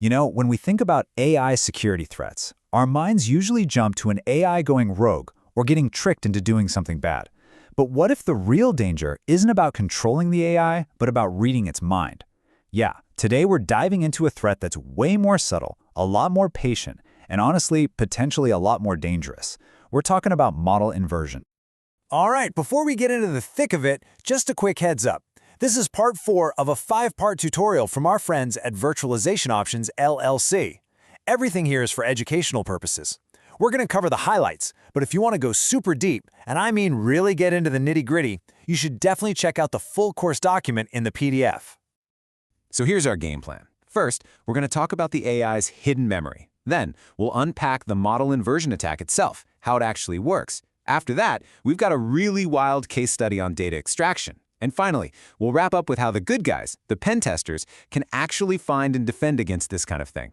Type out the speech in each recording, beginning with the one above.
You know, when we think about AI security threats, our minds usually jump to an AI going rogue or getting tricked into doing something bad. But what if the real danger isn't about controlling the AI, but about reading its mind? Yeah, today we're diving into a threat that's way more subtle, a lot more patient, and honestly, potentially a lot more dangerous. We're talking about model inversion. All right, before we get into the thick of it, just a quick heads up. This is part 4 of a 5-part tutorial from our friends at Virtualization Options LLC. Everything here is for educational purposes. We're going to cover the highlights, but if you want to go super deep, and I mean really get into the nitty-gritty, you should definitely check out the full course document in the PDF. So here's our game plan. First, we're going to talk about the AI's hidden memory. Then, we'll unpack the model inversion attack itself, how it actually works. After that, we've got a really wild case study on data extraction. And finally, we'll wrap up with how the good guys, the Pentesters, can actually find and defend against this kind of thing.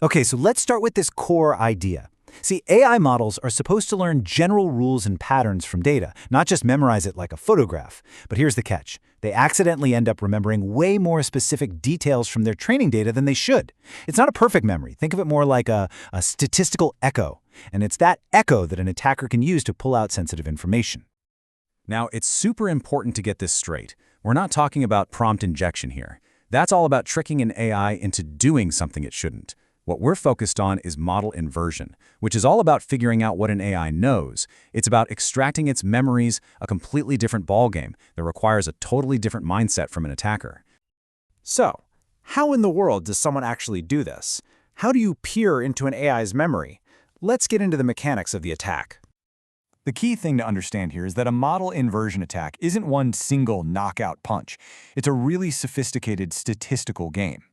Okay, so let's start with this core idea. See, AI models are supposed to learn general rules and patterns from data, not just memorize it like a photograph. But here's the catch. They accidentally end up remembering way more specific details from their training data than they should. It's not a perfect memory. Think of it more like a statistical echo. And it's that echo that an attacker can use to pull out sensitive information. Now, it's super important to get this straight. We're not talking about prompt injection here. That's all about tricking an AI into doing something it shouldn't. What we're focused on is model inversion, which is all about figuring out what an AI knows. It's about extracting its memories, a completely different ballgame that requires a totally different mindset from an attacker. So, how in the world does someone actually do this? How do you peer into an AI's memory? Let's get into the mechanics of the attack. The key thing to understand here is that a model inversion attack isn't one single knockout punch. It's a really sophisticated statistical game.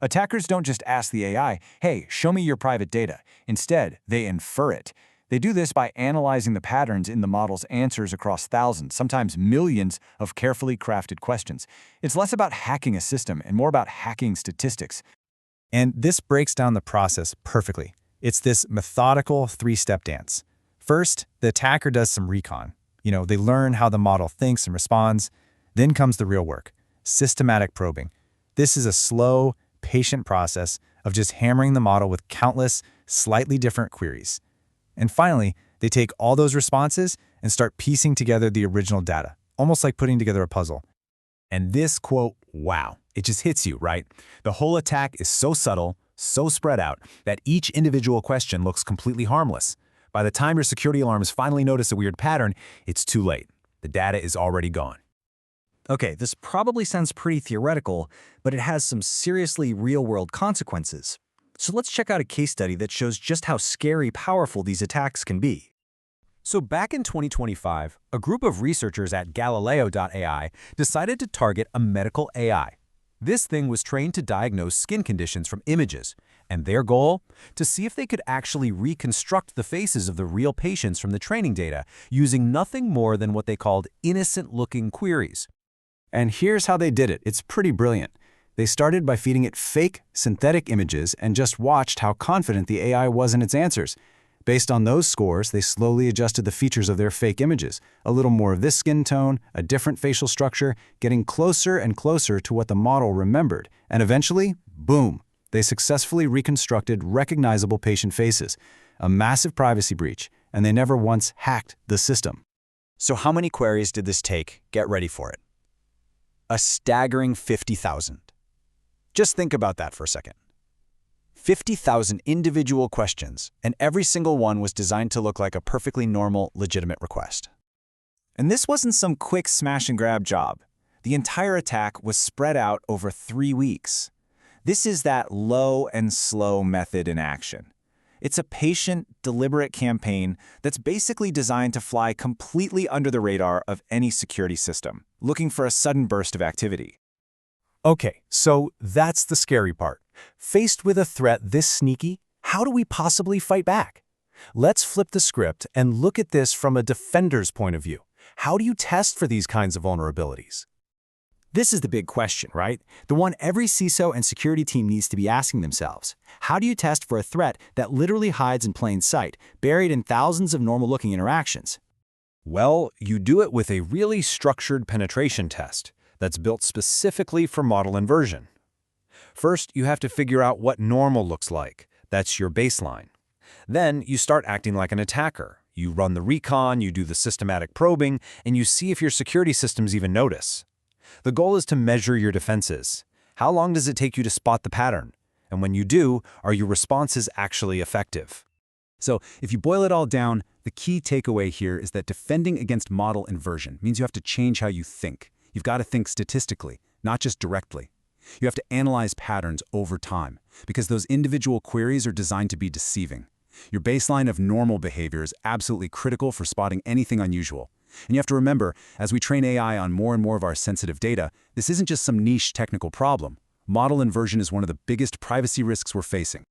Attackers don't just ask the AI, hey, show me your private data. Instead, they infer it. They do this by analyzing the patterns in the model's answers across thousands, sometimes millions of carefully crafted questions. It's less about hacking a system and more about hacking statistics. And this breaks down the process perfectly. It's this methodical three-step dance. First, the attacker does some recon. They learn how the model thinks and responds. Then comes the real work, systematic probing. This is a slow, patient process of just hammering the model with countless, slightly different queries. And finally, they take all those responses and start piecing together the original data, almost like putting together a puzzle. And this quote, wow, it just hits you, right? The whole attack is so subtle, so spread out, that each individual question looks completely harmless. By the time your security alarms finally notice a weird pattern, it's too late. The data is already gone. Okay, this probably sounds pretty theoretical, but it has some seriously real-world consequences. So let's check out a case study that shows just how scary powerful these attacks can be. So back in 2025, a group of researchers at Galileo.ai decided to target a medical AI. This thing was trained to diagnose skin conditions from images, and their goal? To see if they could actually reconstruct the faces of the real patients from the training data using nothing more than what they called innocent-looking queries. And here's how they did it. It's pretty brilliant. They started by feeding it fake, synthetic images and just watched how confident the AI was in its answers. Based on those scores, they slowly adjusted the features of their fake images. A little more of this skin tone, a different facial structure, getting closer and closer to what the model remembered. And eventually, boom, they successfully reconstructed recognizable patient faces. A massive privacy breach, and they never once hacked the system. So how many queries did this take? Get ready for it. A staggering 50,000. Just think about that for a second. 50,000 individual questions, and every single one was designed to look like a perfectly normal, legitimate request. And this wasn't some quick smash-and-grab job. The entire attack was spread out over 3 weeks. This is that low and slow method in action. It's a patient, deliberate campaign that's basically designed to fly completely under the radar of any security system, looking for a sudden burst of activity. Okay, so that's the scary part. Faced with a threat this sneaky, how do we possibly fight back? Let's flip the script and look at this from a defender's point of view. How do you test for these kinds of vulnerabilities? This is the big question, right? The one every CISO and security team needs to be asking themselves. How do you test for a threat that literally hides in plain sight, buried in thousands of normal-looking interactions? Well, you do it with a really structured penetration test that's built specifically for model inversion. First, you have to figure out what normal looks like. That's your baseline. Then you start acting like an attacker. You run the recon, you do the systematic probing, and you see if your security systems even notice. The goal is to measure your defenses. How long does it take you to spot the pattern? And when you do, are your responses actually effective? So, if you boil it all down, the key takeaway here is that defending against model inversion means you have to change how you think. You've got to think statistically, not just directly. You have to analyze patterns over time, because those individual queries are designed to be deceiving. Your baseline of normal behavior is absolutely critical for spotting anything unusual. And you have to remember, as we train AI on more and more of our sensitive data, this isn't just some niche technical problem. Model inversion is one of the biggest privacy risks we're facing.